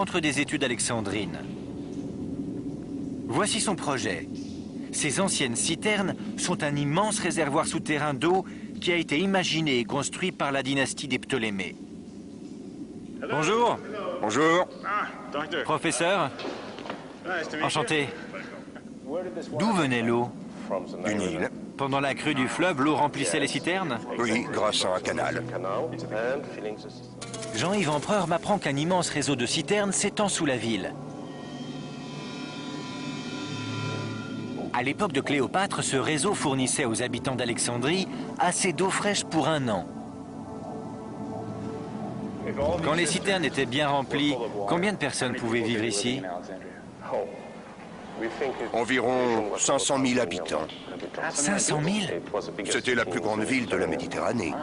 Centre des études alexandrines. Voici son projet. Ces anciennes citernes sont un immense réservoir souterrain d'eau qui a été imaginé et construit par la dynastie des Ptolémées. Bonjour. Bonjour. Professeur. Enchanté. D'où venait l'eau? Du Nil. Pendant la crue du fleuve, l'eau remplissait les citernes? Oui, grâce à un canal. Jean-Yves Empereur m'apprend qu'un immense réseau de citernes s'étend sous la ville. À l'époque de Cléopâtre, ce réseau fournissait aux habitants d'Alexandrie assez d'eau fraîche pour un an. Quand les citernes étaient bien remplies, combien de personnes pouvaient vivre ici? Environ 500 000 habitants. 500 000? C'était la plus grande ville de la Méditerranée.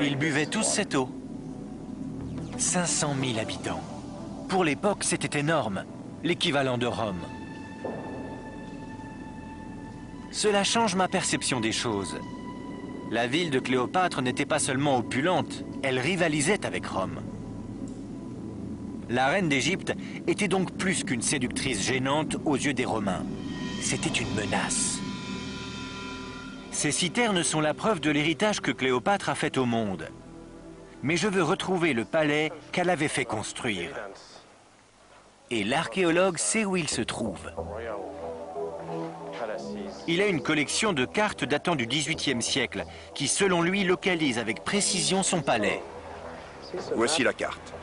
Ils buvaient tous cette eau. 500 000 habitants. Pour l'époque, c'était énorme, l'équivalent de Rome. Cela change ma perception des choses. La ville de Cléopâtre n'était pas seulement opulente, elle rivalisait avec Rome. La reine d'Égypte était donc plus qu'une séductrice gênante aux yeux des Romains. C'était une menace. Ces citernes sont la preuve de l'héritage que Cléopâtre a fait au monde. Mais je veux retrouver le palais qu'elle avait fait construire. Et l'archéologue sait où il se trouve. Il a une collection de cartes datant du XVIIIe siècle qui, selon lui, localise avec précision son palais. Voici la carte.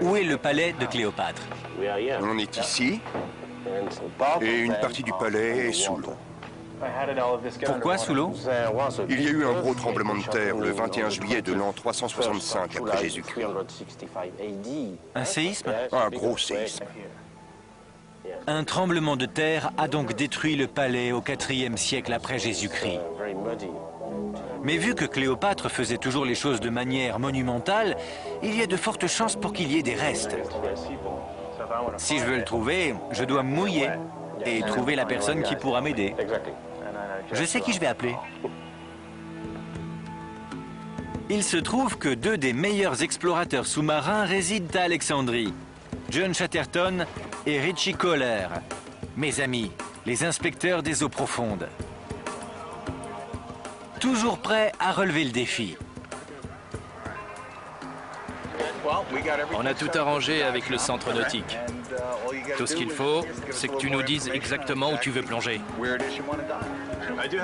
Où est le palais de Cléopâtre? On est ici, et une partie du palais est sous l'eau. Pourquoi sous l'eau? Il y a eu un gros tremblement de terre le 21 juillet de l'an 365 après Jésus-Christ. Un séisme? Un gros séisme. Un tremblement de terre a donc détruit le palais au IVe siècle après Jésus-Christ. Mais vu que Cléopâtre faisait toujours les choses de manière monumentale, il y a de fortes chances pour qu'il y ait des restes. Si je veux le trouver, je dois me mouiller et trouver la personne qui pourra m'aider. Je sais qui je vais appeler. Il se trouve que deux des meilleurs explorateurs sous-marins résident à Alexandrie. John Chatterton et Richie Kohler, mes amis, les inspecteurs des eaux profondes. Toujours prêts à relever le défi. On a tout arrangé avec le centre nautique. Tout ce qu'il faut, c'est que tu nous dises exactement où tu veux plonger.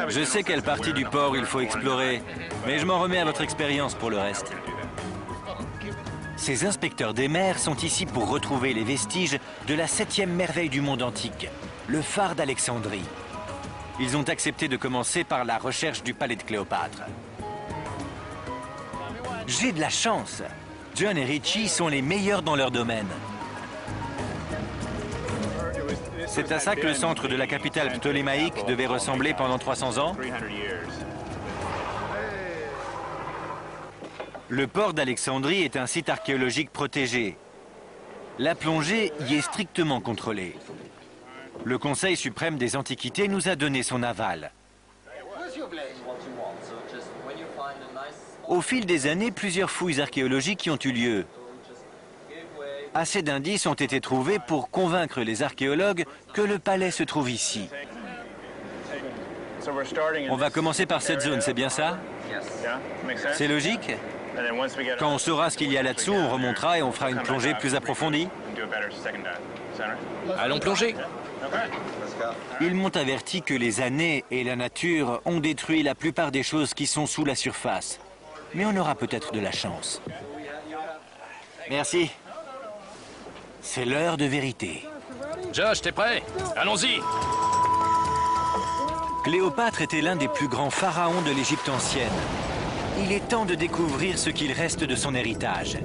Je sais quelle partie du port il faut explorer, mais je m'en remets à votre expérience pour le reste. Ces inspecteurs des mers sont ici pour retrouver les vestiges de la 7e merveille du monde antique, le phare d'Alexandrie. Ils ont accepté de commencer par la recherche du palais de Cléopâtre. J'ai de la chance. John et Richie sont les meilleurs dans leur domaine. C'est à ça que le centre de la capitale ptolémaïque devait ressembler pendant 300 ans? Le port d'Alexandrie est un site archéologique protégé. La plongée y est strictement contrôlée. Le Conseil suprême des Antiquités nous a donné son aval. Au fil des années, plusieurs fouilles archéologiques y ont eu lieu. Assez d'indices ont été trouvés pour convaincre les archéologues que le palais se trouve ici. On va commencer par cette zone, c'est bien ça? C'est logique? Quand on saura ce qu'il y a là-dessous, on remontera et on fera une plongée plus approfondie. Allons plonger. Ils m'ont averti que les années et la nature ont détruit la plupart des choses qui sont sous la surface. Mais on aura peut-être de la chance. Merci. C'est l'heure de vérité. Josh, t'es prêt? Allons-y. Cléopâtre était l'un des plus grands pharaons de l'Égypte ancienne. Il est temps de découvrir ce qu'il reste de son héritage.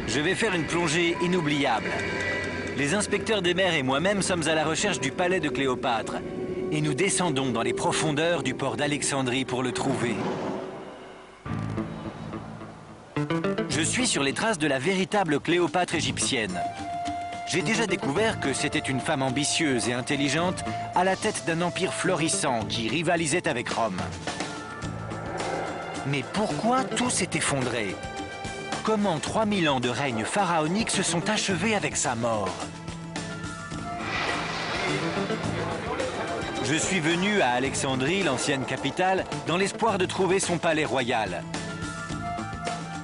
Je vais faire une plongée inoubliable. Les inspecteurs des mers et moi-même sommes à la recherche du palais de Cléopâtre. Et nous descendons dans les profondeurs du port d'Alexandrie pour le trouver. Je suis sur les traces de la véritable Cléopâtre égyptienne. J'ai déjà découvert que c'était une femme ambitieuse et intelligente à la tête d'un empire florissant qui rivalisait avec Rome. Mais pourquoi tout s'est effondré? comment 3000 ans de règne pharaonique se sont achevés avec sa mort. Je suis venu à Alexandrie, l'ancienne capitale, dans l'espoir de trouver son palais royal.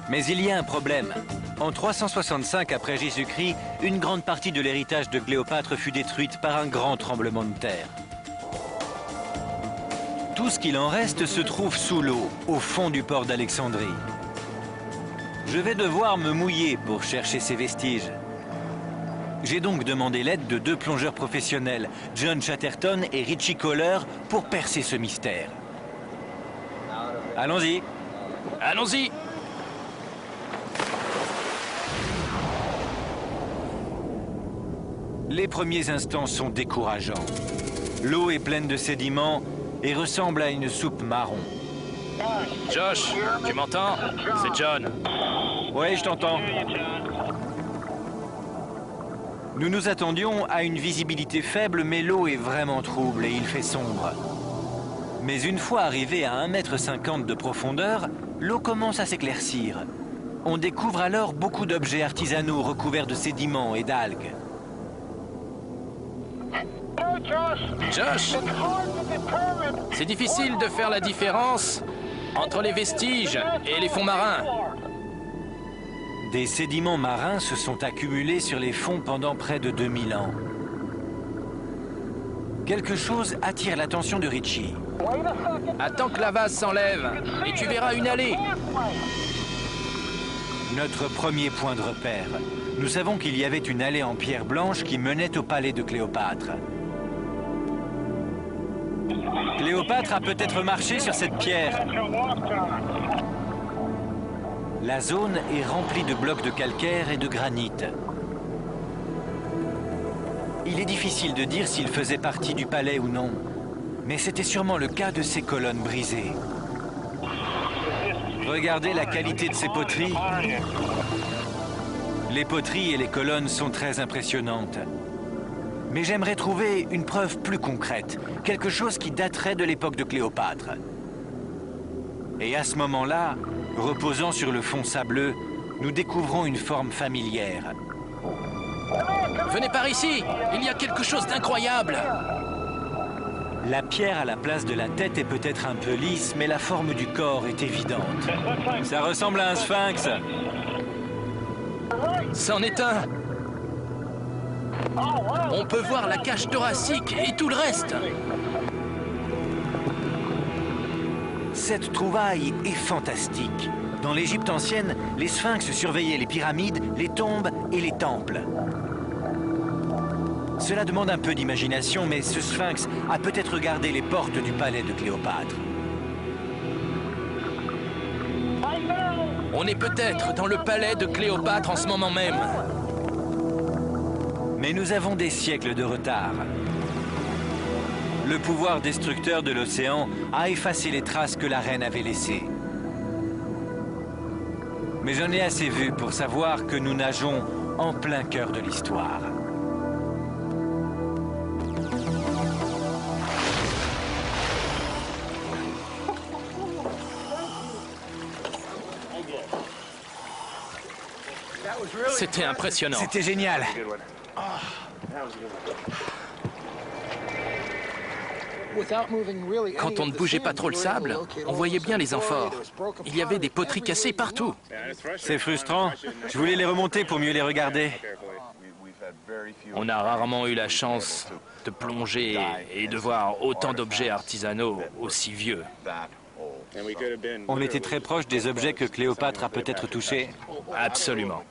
Mais il y a un problème. En 365 après Jésus-Christ, une grande partie de l'héritage de Cléopâtre fut détruite par un grand tremblement de terre. Tout ce qu'il en reste se trouve sous l'eau, au fond du port d'Alexandrie. Je vais devoir me mouiller pour chercher ces vestiges. J'ai donc demandé l'aide de 2 plongeurs professionnels, John Chatterton et Richie Kohler, pour percer ce mystère. Allons-y. Allons-y! Les premiers instants sont décourageants. L'eau est pleine de sédiments et ressemble à une soupe marron. Josh, tu m'entends? C'est John. Ouais, je t'entends. Nous nous attendions à une visibilité faible, mais l'eau est vraiment trouble et il fait sombre. Mais une fois arrivé à 1,50 m de profondeur, l'eau commence à s'éclaircir. On découvre alors beaucoup d'objets artisanaux recouverts de sédiments et d'algues. Josh, c'est difficile de faire la différence entre les vestiges et les fonds marins. Des sédiments marins se sont accumulés sur les fonds pendant près de 2000 ans. Quelque chose attire l'attention de Richie. Attends que la vase s'enlève et tu verras une allée. Notre premier point de repère. Nous savons qu'il y avait une allée en pierre blanche qui menait au palais de Cléopâtre. Cléopâtre a peut-être marché sur cette pierre. La zone est remplie de blocs de calcaire et de granit. Il est difficile de dire s'il faisait partie du palais ou non, mais c'était sûrement le cas de ces colonnes brisées. Regardez la qualité de ces poteries. Les poteries et les colonnes sont très impressionnantes. Mais j'aimerais trouver une preuve plus concrète, quelque chose qui daterait de l'époque de Cléopâtre. Et à ce moment-là, reposant sur le fond sableux, nous découvrons une forme familière. Venez par ici, il y a quelque chose d'incroyable. La pierre à la place de la tête est peut-être un peu lisse, mais la forme du corps est évidente. Ça ressemble à un sphinx. C'en est un. On peut voir la cage thoracique et tout le reste. Cette trouvaille est fantastique. Dans l'Égypte ancienne, les sphinx surveillaient les pyramides, les tombes et les temples. Cela demande un peu d'imagination, mais ce sphinx a peut-être gardé les portes du palais de Cléopâtre. On est peut-être dans le palais de Cléopâtre en ce moment même. Mais nous avons des siècles de retard. Le pouvoir destructeur de l'océan a effacé les traces que la reine avait laissées. Mais j'en ai assez vu pour savoir que nous nageons en plein cœur de l'histoire. C'était impressionnant. C'était génial. Quand on ne bougeait pas trop le sable, on voyait bien les amphores. Il y avait des poteries cassées partout. C'est frustrant. Je voulais les remonter pour mieux les regarder. On a rarement eu la chance de plonger et de voir autant d'objets artisanaux aussi vieux. On était très proche des objets que Cléopâtre a peut-être touchés. Absolument.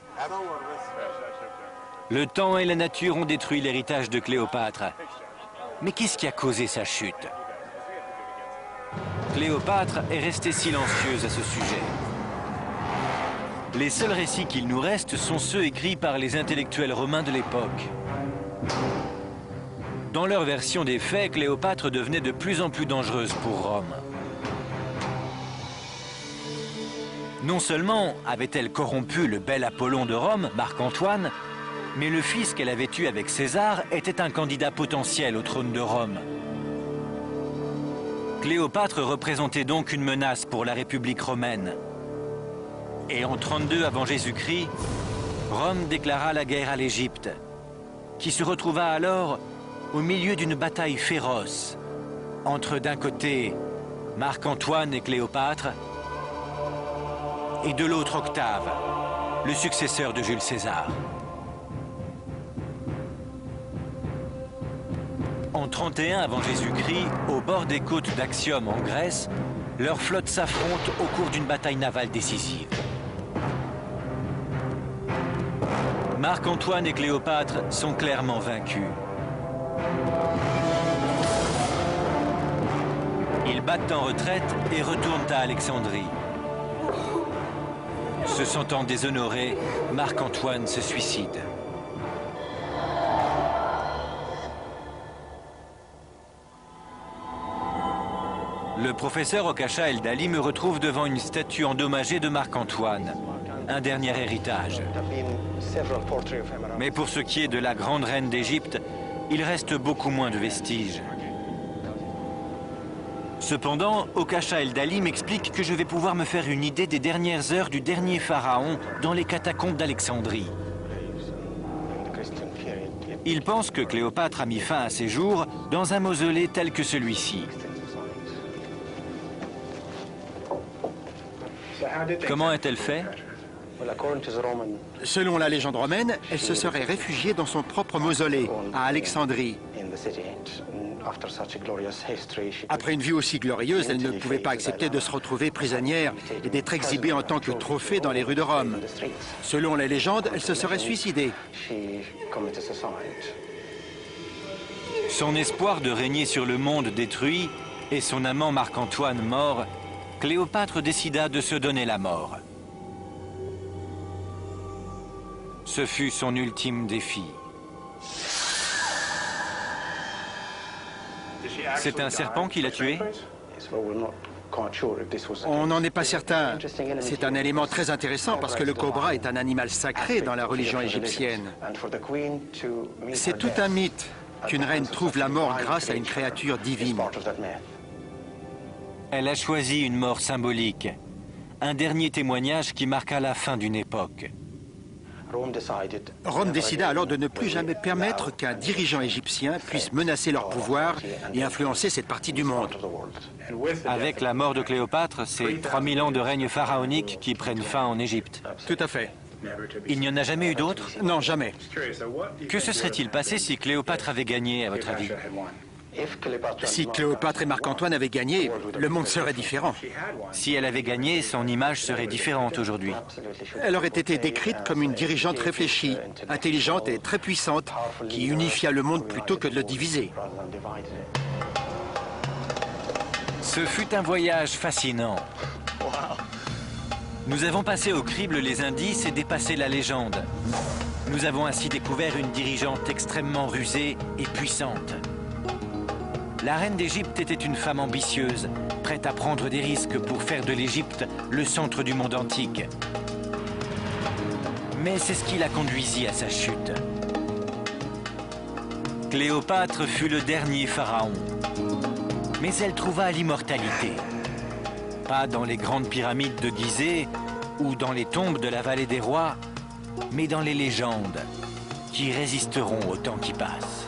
Le temps et la nature ont détruit l'héritage de Cléopâtre. Mais qu'est-ce qui a causé sa chute? Cléopâtre est restée silencieuse à ce sujet. Les seuls récits qu'il nous reste sont ceux écrits par les intellectuels romains de l'époque. Dans leur version des faits, Cléopâtre devenait de plus en plus dangereuse pour Rome. Non seulement avait-elle corrompu le bel Apollon de Rome, Marc-Antoine, mais le fils qu'elle avait eu avec César était un candidat potentiel au trône de Rome. Cléopâtre représentait donc une menace pour la République romaine. Et en 32 avant Jésus-Christ, Rome déclara la guerre à l'Égypte, qui se retrouva alors au milieu d'une bataille féroce entre d'un côté Marc-Antoine et Cléopâtre et de l'autre Octave, le successeur de Jules César. En 31 avant Jésus-Christ, au bord des côtes d'Axium en Grèce, leurs flottes s'affrontent au cours d'une bataille navale décisive. Marc-Antoine et Cléopâtre sont clairement vaincus. Ils battent en retraite et retournent à Alexandrie. Se sentant déshonoré, Marc-Antoine se suicide. Le professeur Okasha El-Dali me retrouve devant une statue endommagée de Marc-Antoine, un dernier héritage. Mais pour ce qui est de la grande reine d'Égypte, il reste beaucoup moins de vestiges. Cependant, Okasha El-Dali m'explique que je vais pouvoir me faire une idée des dernières heures du dernier pharaon dans les catacombes d'Alexandrie. Il pense que Cléopâtre a mis fin à ses jours dans un mausolée tel que celui-ci. Comment a-t-elle fait? Selon la légende romaine, elle se serait réfugiée dans son propre mausolée, à Alexandrie. Après une vie aussi glorieuse, elle ne pouvait pas accepter de se retrouver prisonnière et d'être exhibée en tant que trophée dans les rues de Rome. Selon la légende, elle se serait suicidée. Son espoir de régner sur le monde détruit et son amant Marc-Antoine mort, Cléopâtre décida de se donner la mort. Ce fut son ultime défi. C'est un serpent qui l'a tué? On n'en est pas certain. C'est un élément très intéressant parce que le cobra est un animal sacré dans la religion égyptienne. C'est tout un mythe qu'une reine trouve la mort grâce à une créature divine. Elle a choisi une mort symbolique, un dernier témoignage qui marqua la fin d'une époque. Rome décida alors de ne plus jamais permettre qu'un dirigeant égyptien puisse menacer leur pouvoir et influencer cette partie du monde. Avec la mort de Cléopâtre, c'est 3000 ans de règne pharaonique qui prennent fin en Égypte. Tout à fait. Il n'y en a jamais eu d'autres? Non, jamais. Que se serait-il passé si Cléopâtre avait gagné, à votre avis? Si Cléopâtre et Marc-Antoine avaient gagné, le monde serait différent. Si elle avait gagné, son image serait différente aujourd'hui. Elle aurait été décrite comme une dirigeante réfléchie, intelligente et très puissante, qui unifia le monde plutôt que de le diviser. Ce fut un voyage fascinant. Nous avons passé au crible les indices et dépassé la légende. Nous avons ainsi découvert une dirigeante extrêmement rusée et puissante. La reine d'Égypte était une femme ambitieuse, prête à prendre des risques pour faire de l'Égypte le centre du monde antique. Mais c'est ce qui la conduisit à sa chute. Cléopâtre fut le dernier pharaon. Mais elle trouva l'immortalité. Pas dans les grandes pyramides de Gizeh ou dans les tombes de la vallée des rois, mais dans les légendes qui résisteront au temps qui passe.